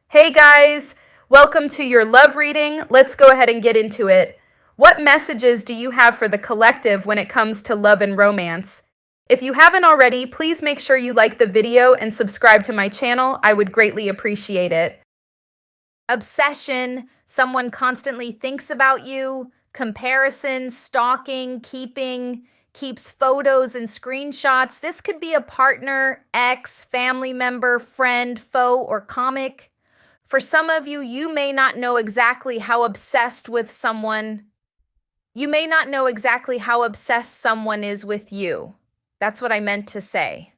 Hey guys, welcome to your love reading. Let's go ahead and get into it. What messages do you have for the collective when it comes to love and romance? If you haven't already, please make sure you like the video and subscribe to my channel. I would greatly appreciate it. Obsession, someone constantly thinks about you, comparison, stalking, keeps photos and screenshots. This could be a partner, ex, family member, friend, foe, or comic. For some of you, you may not know exactly how obsessed with someone. You may not know exactly how obsessed someone is with you. That's what I meant to say.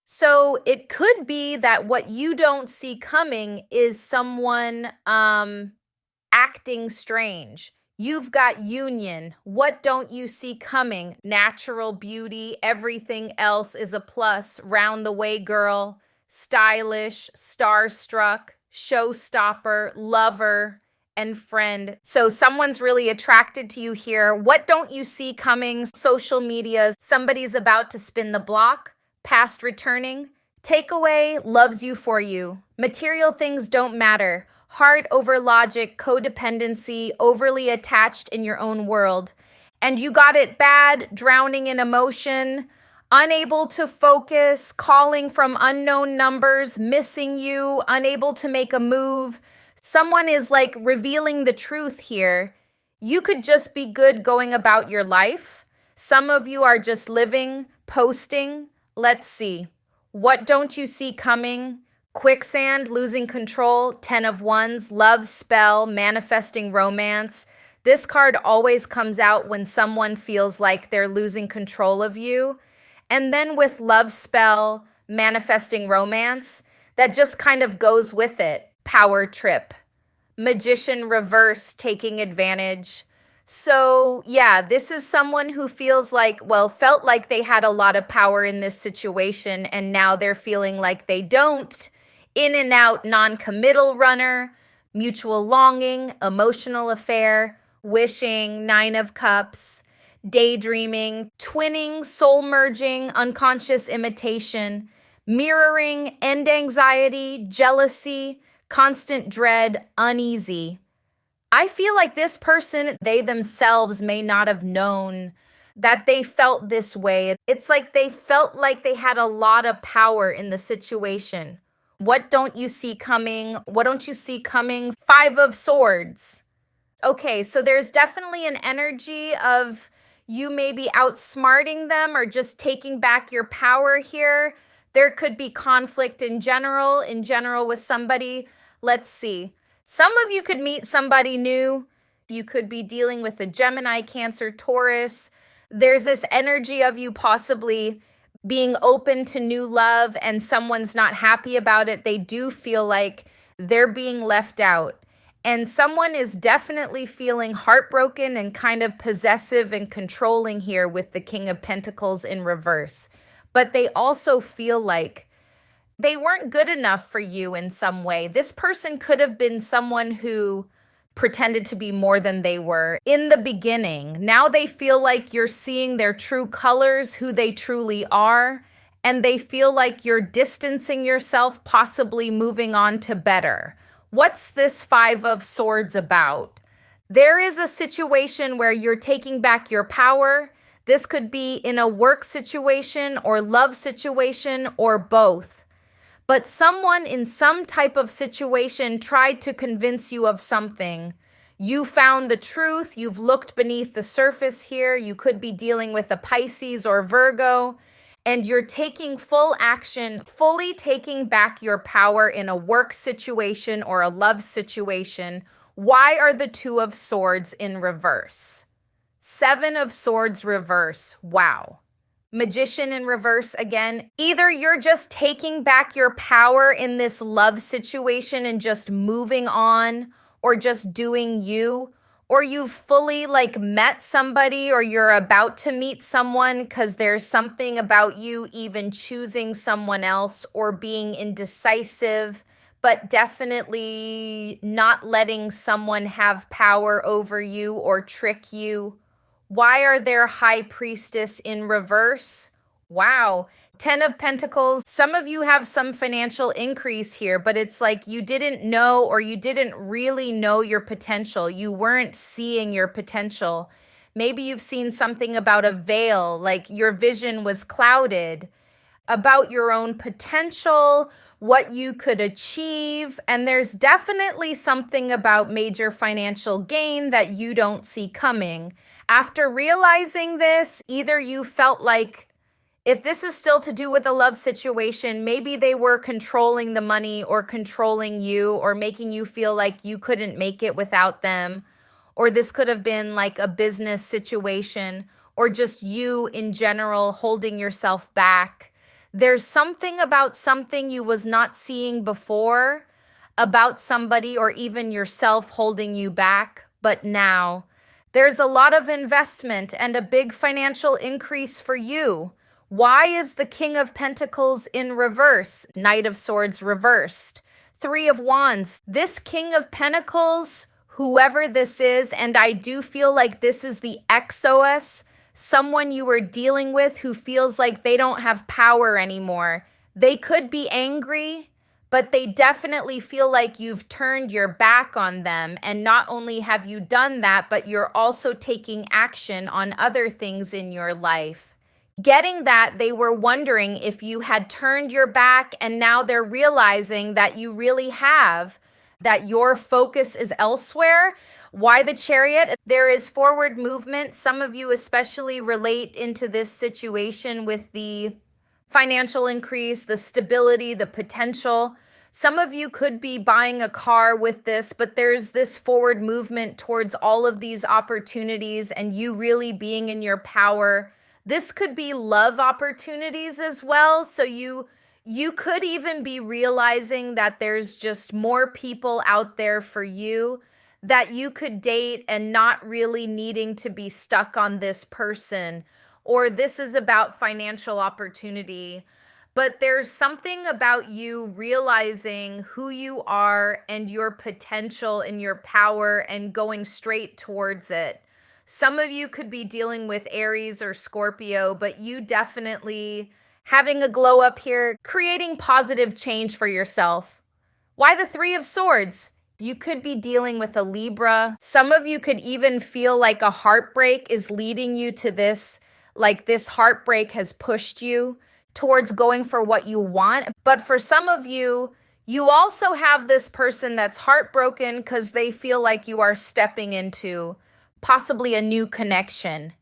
So it could be that what you don't see coming is someone acting strange. You've got union. What don't you see coming? Natural beauty. Everything else is a plus. Round the way girl. Stylish. Starstruck. Showstopper. Lover. And friend. So someone's really attracted to you here. What don't you see coming? Social media. Somebody's about to spin the block. Past returning. Takeaway, loves you for you. Material things don't matter. Heart over logic, codependency, overly attached in your own world. And you got it bad, drowning in emotion, unable to focus, calling from unknown numbers, missing you, unable to make a move. Someone is like revealing the truth here. You could just be good going about your life. Some of you are just living, posting. Let's see. What don't you see coming? Quicksand, losing control, 10 of Wands, love spell, manifesting romance. This card always comes out when someone feels like they're losing control of you. And then with love spell, manifesting romance, that just kind of goes with it. Power trip. Magician reverse, taking advantage. So, yeah, this is someone who feels like, felt like they had a lot of power in this situation, and now they're feeling like they don't. In and out, non-committal runner, mutual longing, emotional affair, wishing, 9 of Cups, daydreaming, twinning, soul merging, unconscious imitation, mirroring, end anxiety, jealousy, constant dread, uneasy. I feel like this person, they themselves may not have known that they felt this way. It's like they felt like they had a lot of power in the situation. What don't you see coming? What don't you see coming? 5 of Swords. Okay, so there's definitely an energy of you maybe outsmarting them or just taking back your power here. There could be conflict in general with somebody. Let's see. Some of you could meet somebody new. You could be dealing with a Gemini, Cancer, Taurus. There's this energy of you possibly being open to new love and someone's not happy about it. They do feel like they're being left out. And someone is definitely feeling heartbroken and kind of possessive and controlling here with the King of Pentacles in reverse. But they also feel like they weren't good enough for you in some way. This person could have been someone who pretended to be more than they were in the beginning. Now they feel like you're seeing their true colors, who they truly are, and they feel like you're distancing yourself, possibly moving on to better. What's this 5 of Swords about? There is a situation where you're taking back your power. This could be in a work situation or love situation or both. But someone in some type of situation tried to convince you of something. You found the truth. You've looked beneath the surface here. You could be dealing with a Pisces or Virgo, and you're taking full action, fully taking back your power in a work situation or a love situation. Why are the 2 of Swords in reverse? 7 of Swords reverse. Wow. Magician in reverse again. Either you're just taking back your power in this love situation and just moving on or just doing you, or you've fully met somebody or you're about to meet someone because there's something about you even choosing someone else or being indecisive, but definitely not letting someone have power over you or trick you. Why are there High Priestess in reverse? Wow, Ten of Pentacles. Some of you have some financial increase here, but it's like you didn't know, or you didn't really know your potential. You weren't seeing your potential. Maybe you've seen something about a veil, like your vision was clouded about your own potential, what you could achieve. And there's definitely something about major financial gain that you don't see coming. After realizing this, either you felt like, if this is still to do with a love situation, maybe they were controlling the money or controlling you or making you feel like you couldn't make it without them. Or this could have been like a business situation, or just you in general holding yourself back. There's something about something you was not seeing before, about somebody or even yourself holding you back, but now there's a lot of investment and a big financial increase for you. Why is the King of Pentacles in reverse? Knight of Swords reversed. Three of Wands. This King of Pentacles, whoever this is, and I do feel like this is the XOS, someone you were dealing with who feels like they don't have power anymore. They could be angry, but they definitely feel like you've turned your back on them. And not only have you done that, but you're also taking action on other things in your life. Getting that they were wondering if you had turned your back, and now they're realizing that you really have, that your focus is elsewhere. Why the Chariot? There is forward movement. Some of you especially relate into this situation with the financial increase, the stability, the potential. Some of you could be buying a car with this, but there's this forward movement towards all of these opportunities and you really being in your power. This could be love opportunities as well. So you could even be realizing that there's just more people out there for you that you could date and not really needing to be stuck on this person. Or this is about financial opportunity. But there's something about you realizing who you are and your potential and your power and going straight towards it. Some of you could be dealing with Aries or Scorpio, but you definitely having a glow up here, creating positive change for yourself. Why the Three of Swords? You could be dealing with a Libra. Some of you could even feel like a heartbreak is leading you to this, like this heartbreak has pushed you towards going for what you want. But for some of you, you also have this person that's heartbroken because they feel like you are stepping into possibly a new connection.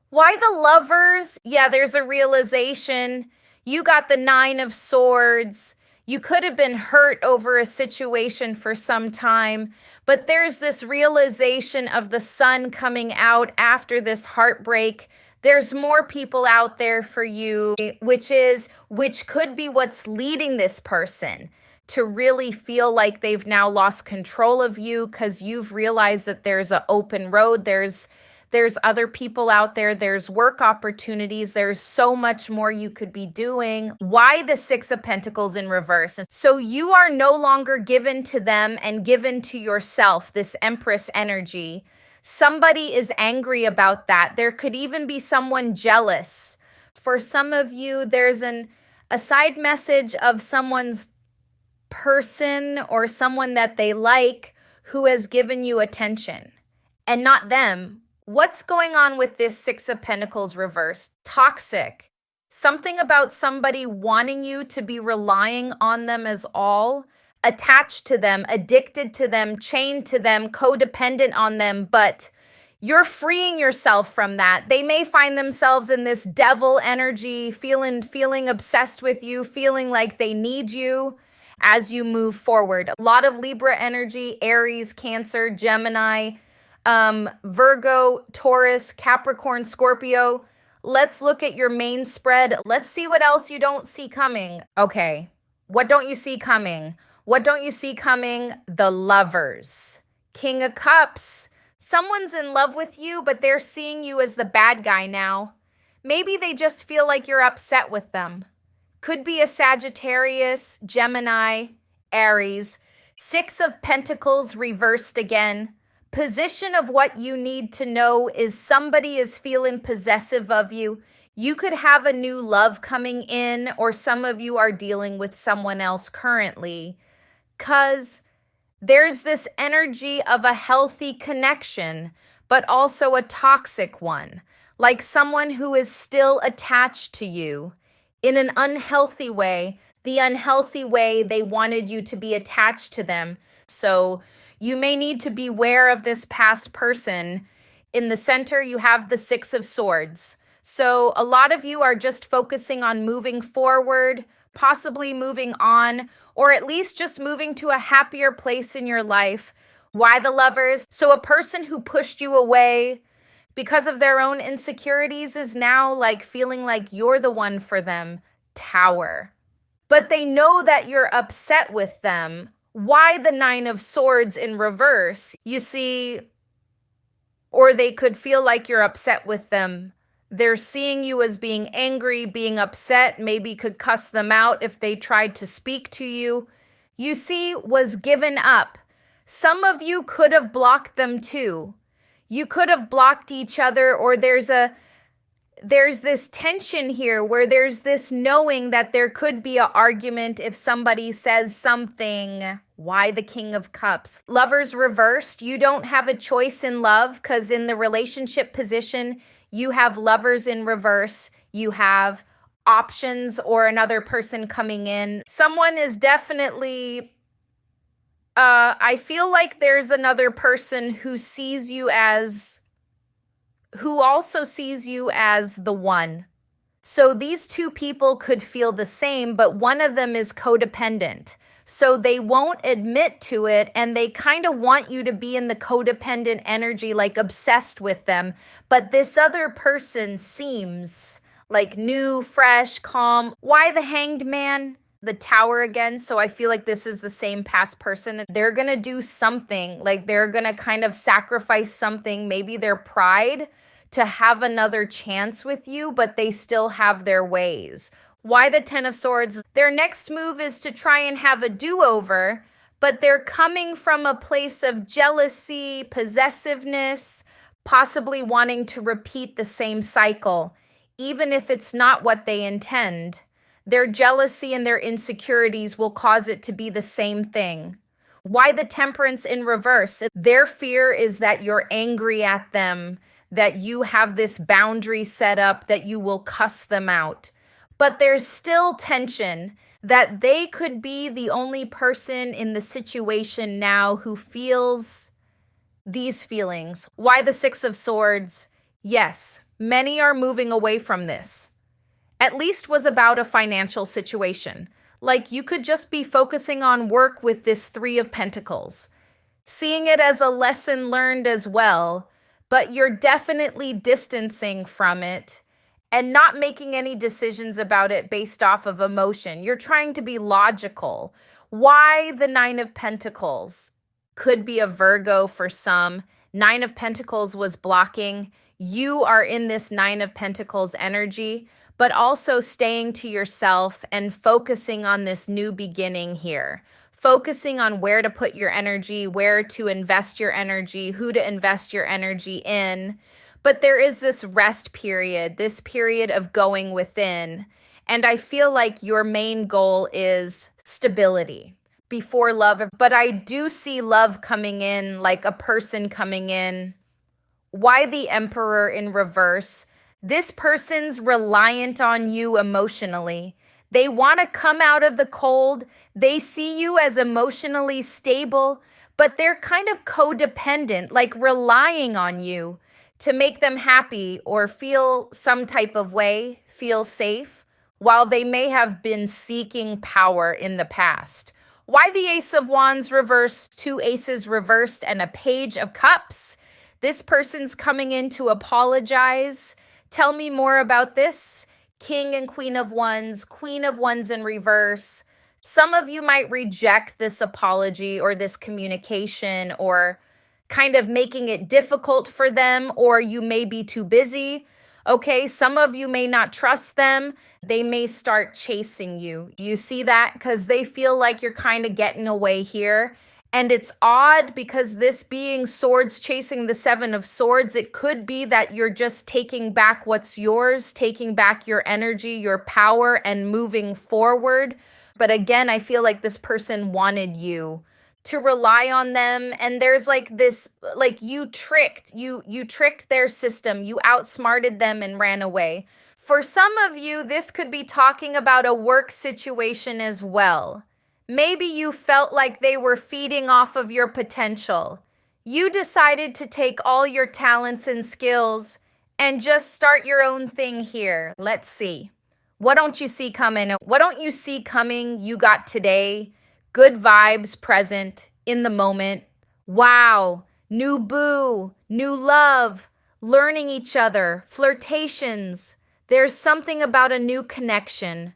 Why the Lovers? Yeah, there's a realization. You got the Nine of Swords. You could have been hurt over a situation for some time, but there's this realization of the sun coming out after this heartbreak. There's more people out there for you, which could be what's leading this person to really feel like they've now lost control of you because you've realized that there's an open road. There's other people out there. There's work opportunities. There's so much more you could be doing. Why the Six of Pentacles in reverse? So you are no longer given to them and given to yourself, this Empress energy. Somebody is angry about that. There could even be someone jealous. For some of you, there's a side message of someone's person or someone that they like who has given you attention and not them. What's going on with this Six of Pentacles reverse? Toxic. Something about somebody wanting you to be relying on them as all, attached to them, addicted to them, chained to them, codependent on them, but you're freeing yourself from that. They may find themselves in this devil energy, feeling obsessed with you, feeling like they need you as you move forward. A lot of Libra energy, Aries, Cancer, Gemini, Virgo, Taurus, Capricorn, Scorpio. Let's look at your main spread. Let's see what else you don't see coming. Okay, what don't you see coming? What don't you see coming? The Lovers. King of Cups. Someone's in love with you, but they're seeing you as the bad guy now. Maybe they just feel like you're upset with them. Could be a Sagittarius, Gemini, Aries. Six of Pentacles reversed again. Position of what you need to know is somebody is feeling possessive of you. You could have a new love coming in, or some of you are dealing with someone else currently, because there's this energy of a healthy connection, but also a toxic one, like someone who is still attached to you in an unhealthy way, the unhealthy way they wanted you to be attached to them. So you may need to be aware of this past person. In the center, you have the Six of Swords. So a lot of you are just focusing on moving forward, possibly moving on, or at least just moving to a happier place in your life. Why the Lovers? So a person who pushed you away because of their own insecurities is now like feeling like you're the one for them. Tower. But they know that you're upset with them. Why the Nine of Swords in reverse? You see, or they could feel like you're upset with them. They're seeing you as being angry, being upset, maybe could cuss them out if they tried to speak to you. You see, was given up. Some of you could have blocked them too. You could have blocked each other, or there's this tension here where there's this knowing that there could be an argument if somebody says something. Why the King of Cups? Lovers reversed. You don't have a choice in love, because in the relationship position, you have Lovers in reverse. You have options or another person coming in. Someone is definitely, I feel like there's another person who also sees you as the one. So these two people could feel the same, but one of them is codependent. So they won't admit to it, and they kind of want you to be in the codependent energy, like obsessed with them. But this other person seems like new, fresh, calm. Why the Hanged Man? The Tower again. So I feel like this is the same past person. They're going to do something, like they're going to kind of sacrifice something, maybe their pride, to have another chance with you, but they still have their ways. Why the Ten of Swords? Their next move is to try and have a do-over, but they're coming from a place of jealousy, possessiveness, possibly wanting to repeat the same cycle, even if it's not what they intend. Their jealousy and their insecurities will cause it to be the same thing. Why the Temperance in reverse? Their fear is that you're angry at them, that you have this boundary set up, that you will cuss them out. But there's still tension that they could be the only person in the situation now who feels these feelings. Why the Six of Swords? Yes, many are moving away from this. At least was about a financial situation. Like you could just be focusing on work with this Three of Pentacles. Seeing it as a lesson learned as well, but you're definitely distancing from it and not making any decisions about it based off of emotion. You're trying to be logical. Why the Nine of Pentacles? Could be a Virgo for some. Nine of Pentacles was blocking. You are in this Nine of Pentacles energy, but also staying to yourself and focusing on this new beginning here. Focusing on where to put your energy, where to invest your energy, who to invest your energy in. But there is this rest period, this period of going within. And I feel like your main goal is stability before love. But I do see love coming in, like a person coming in. Why the Emperor in reverse? This person's reliant on you emotionally. They want to come out of the cold. They see you as emotionally stable, but they're kind of codependent, like relying on you to make them happy or feel some type of way, feel safe, while they may have been seeking power in the past. Why the Ace of Wands reversed, two aces reversed, and a Page of Cups? This person's coming in to apologize. Tell me more about this. King and Queen of Wands in reverse. Some of you might reject this apology or this communication, or kind of making it difficult for them, or you may be too busy. Okay, some of you may not trust them. They may start chasing you. You see that? Because they feel like you're kind of getting away here. And it's odd because this being swords chasing the Seven of Swords, it could be that you're just taking back what's yours, taking back your energy, your power, and moving forward. But again, I feel like this person wanted you to rely on them. And there's like this, like you tricked their system. You outsmarted them and ran away. For some of you, this could be talking about a work situation as well. Maybe you felt like they were feeding off of your potential. You decided to take all your talents and skills and just start your own thing here. Let's see. What don't you see coming? What don't you see coming you got today? Good vibes present in the moment. Wow. New boo, new love, learning each other, flirtations. There's something about a new connection.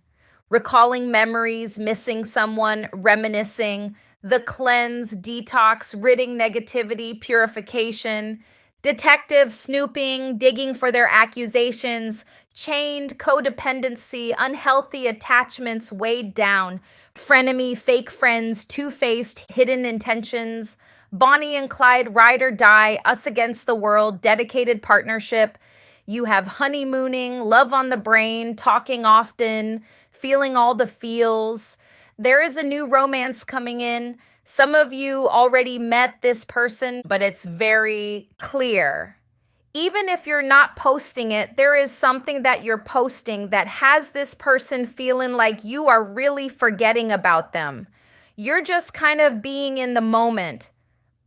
Recalling memories, missing someone, reminiscing, the cleanse, detox, ridding negativity, purification, detective snooping, digging for their accusations, chained, codependency, unhealthy attachments weighed down, frenemy, fake friends, two-faced, hidden intentions, Bonnie and Clyde, ride or die, us against the world, dedicated partnership. You have honeymooning, love on the brain, talking often, feeling all the feels. There is a new romance coming in. Some of you already met this person, but it's very clear. Even if you're not posting it, there is something that you're posting that has this person feeling like you are really forgetting about them. You're just kind of being in the moment.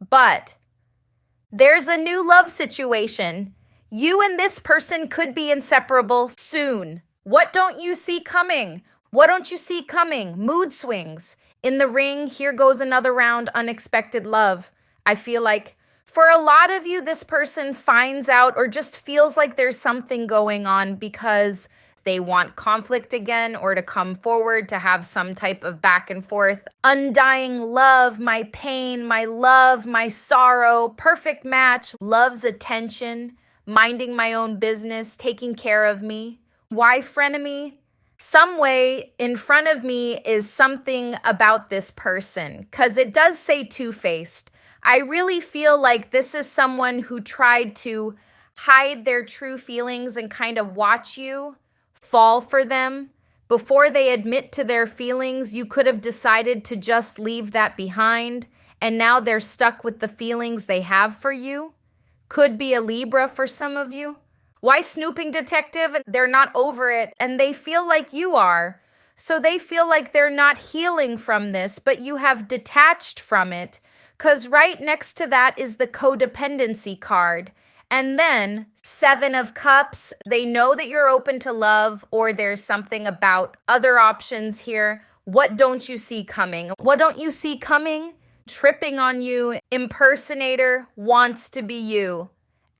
But there's a new love situation. You and this person could be inseparable soon. What don't you see coming? What don't you see coming? Mood swings. In the ring, here goes another round, unexpected love. I feel like for a lot of you, this person finds out or just feels like there's something going on because they want conflict again or to come forward to have some type of back and forth. Undying love, my pain, my love, my sorrow, perfect match, love's attention, minding my own business, taking care of me. Why frenemy? Some way in front of me is something about this person because it does say two-faced. I really feel like this is someone who tried to hide their true feelings and kind of watch you fall for them. Before they admit to their feelings, you could have decided to just leave that behind, and now they're stuck with the feelings they have for you. Could be a Libra for some of you. Why snooping detective? They're not over it, and they feel like you are. So they feel like they're not healing from this, but you have detached from it, because right next to that is the codependency card. And then, Seven of Cups, they know that you're open to love, or there's something about other options here. What don't you see coming? What don't you see coming? Tripping on you, impersonator, wants to be you.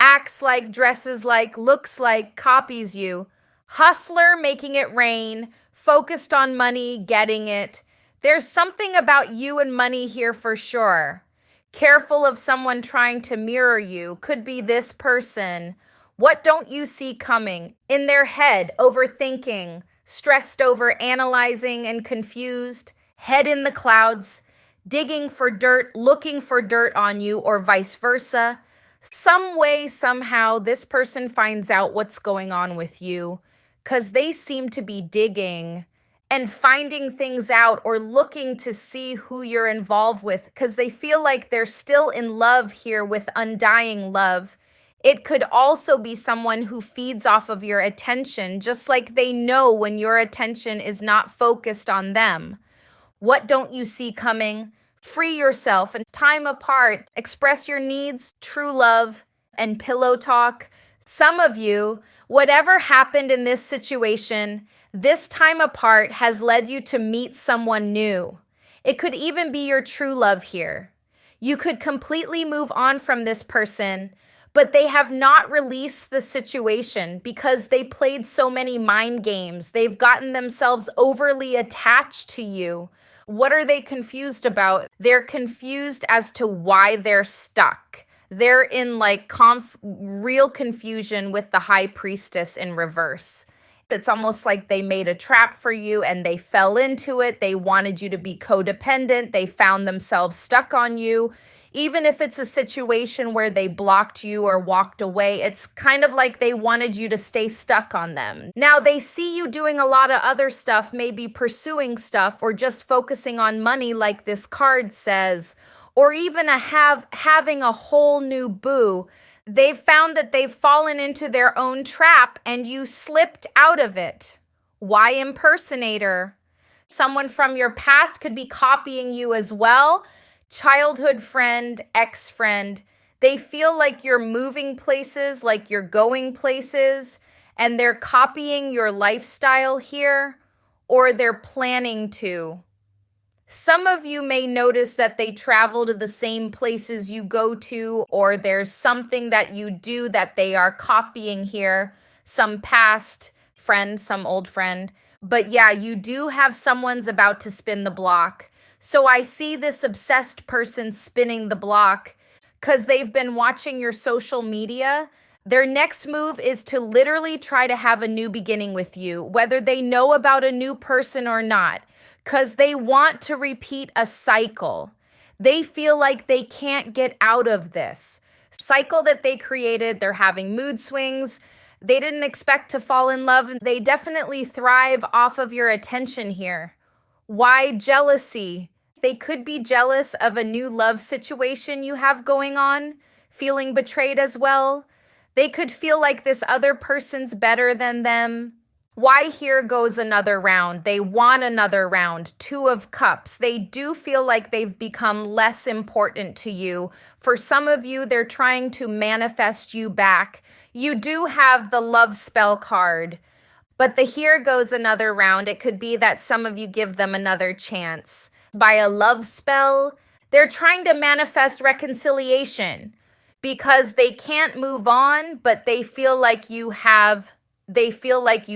Acts like, dresses like, looks like, copies you. Hustler, making it rain, focused on money, getting it. There's something about you and money here for sure. Careful of someone trying to mirror you. Could be this person. What don't you see coming? In their head, overthinking, stressed over, analyzing and confused, head in the clouds, digging for dirt, looking for dirt on you, or vice versa. Some way, somehow, this person finds out what's going on with you because they seem to be digging and finding things out or looking to see who you're involved with because they feel like they're still in love here with undying love. It could also be someone who feeds off of your attention, just like they know when your attention is not focused on them. What don't you see coming? Free yourself and time apart. Express your needs, true love, and pillow talk. Some of you, whatever happened in this situation, this time apart has led you to meet someone new. It could even be your true love here. You could completely move on from this person, but they have not released the situation because they played so many mind games. They've gotten themselves overly attached to you. What are they confused about? They're confused as to why they're stuck. They're in like real confusion with the High Priestess in reverse. It's almost like they made a trap for you and they fell into it. They wanted you to be codependent. They found themselves stuck on you. Even if it's a situation where they blocked you or walked away, it's kind of like they wanted you to stay stuck on them. Now, they see you doing a lot of other stuff, maybe pursuing stuff or just focusing on money like this card says, or even having a whole new boo. They've found that they've fallen into their own trap and you slipped out of it. Why impersonator? Someone from your past could be copying you as well. Childhood friend, ex-friend. They feel like you're moving places, like you're going places, and they're copying your lifestyle here, or they're planning to. Some of you may notice that they travel to the same places you go to, or there's something that you do that they are copying here, some past friend, some old friend. But yeah, you do have someone's about to spin the block. So I see this obsessed person spinning the block because they've been watching your social media. Their next move is to literally try to have a new beginning with you, whether they know about a new person or not. Because they want to repeat a cycle. They feel like they can't get out of this cycle that they created. They're having mood swings. They didn't expect to fall in love. They definitely thrive off of your attention here. Why jealousy? They could be jealous of a new love situation you have going on, feeling betrayed as well. They could feel like this other person's better than them. Why here goes another round? They want another round. 2 of Cups. They do feel like they've become less important to you. For some of you, they're trying to manifest you back. You do have the love spell card, but the here goes another round. It could be that some of you give them another chance. By a love spell, they're trying to manifest reconciliation because they can't move on, but they feel like you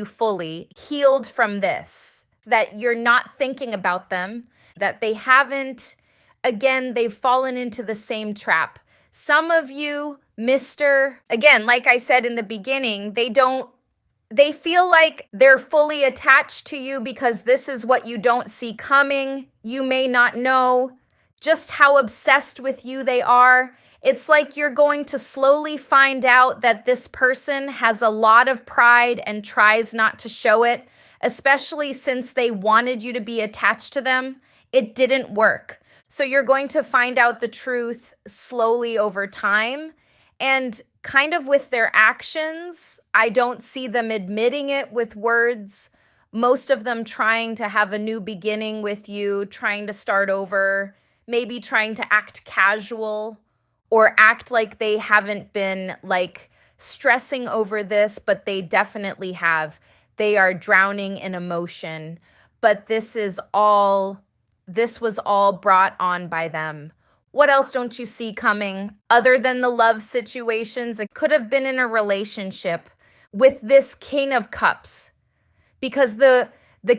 fully healed from this, that you're not thinking about them, that they haven't, again, they've fallen into the same trap. Some of you, again, like I said in the beginning, they feel like they're fully attached to you because this is what you don't see coming. You may not know just how obsessed with you they are. It's like you're going to slowly find out that this person has a lot of pride and tries not to show it, especially since they wanted you to be attached to them. It didn't work. So you're going to find out the truth slowly over time. And kind of with their actions, I don't see them admitting it with words. Most of them trying to have a new beginning with you, trying to start over, maybe trying to act casual or act like they haven't been like stressing over this, but they definitely have. They are drowning in emotion, but this was all brought on by them. What else don't you see coming other than the love situations? It could have been in a relationship with this King of Cups, because the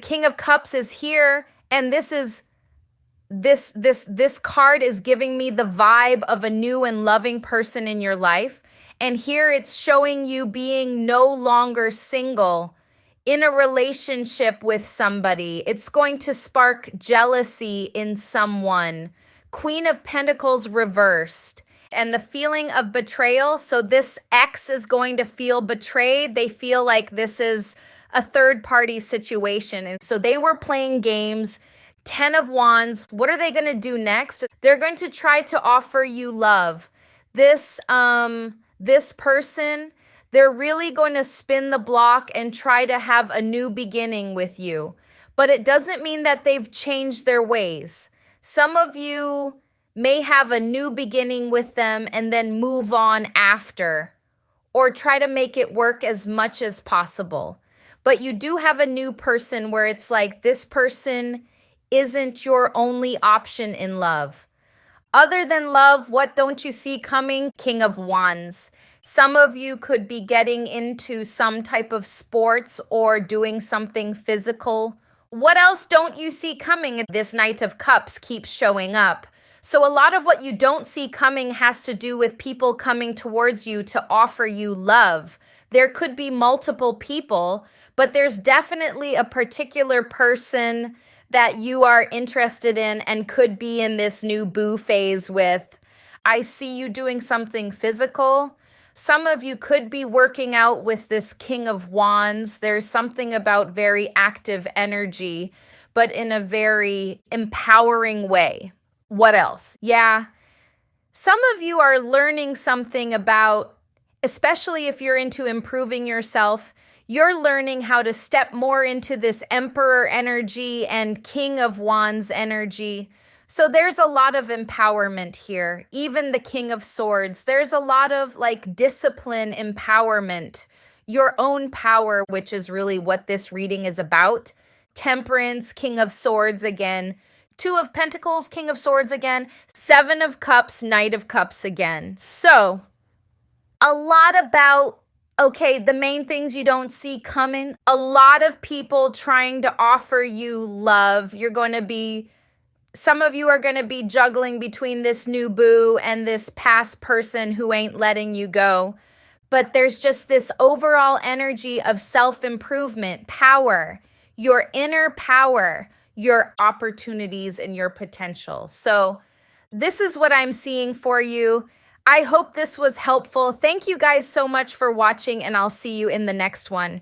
King of Cups is here, and this card is giving me the vibe of a new and loving person in your life. And here it's showing you being no longer single, in a relationship with somebody. It's going to spark jealousy in someone. Queen of Pentacles reversed, and the feeling of betrayal. So this ex is going to feel betrayed. They feel like this is a third-party situation. And so they were playing games. 10 of Wands. What are they going to do next? They're going to try to offer you love. This person, they're really going to spin the block and try to have a new beginning with you. But it doesn't mean that they've changed their ways. Some of you may have a new beginning with them and then move on after, or try to make it work as much as possible. But you do have a new person where it's like this person isn't your only option in love. Other than love, what don't you see coming? King of Wands. Some of you could be getting into some type of sports or doing something physical. What else don't you see coming? This Knight of Cups keeps showing up. So a lot of what you don't see coming has to do with people coming towards you to offer you love. There could be multiple people, but there's definitely a particular person that you are interested in and could be in this new boo phase with. I see you doing something physical. Some of you could be working out with this King of Wands. There's something about very active energy, but in a very empowering way. What else? Yeah. Some of you are learning something about, especially if you're into improving yourself, you're learning how to step more into this Emperor energy and King of Wands energy. So there's a lot of empowerment here. Even the King of Swords, there's a lot of like discipline, empowerment, your own power, which is really what this reading is about. Temperance, King of Swords again. Two of Pentacles, King of Swords again. Seven of Cups, Knight of Cups again. So a lot about, okay, the main things you don't see coming. A lot of people trying to offer you love. Some of you are going to be juggling between this new boo and this past person who ain't letting you go. But there's just this overall energy of self-improvement, power, your inner power, your opportunities and your potential. So this is what I'm seeing for you. I hope this was helpful. Thank you guys so much for watching, and I'll see you in the next one.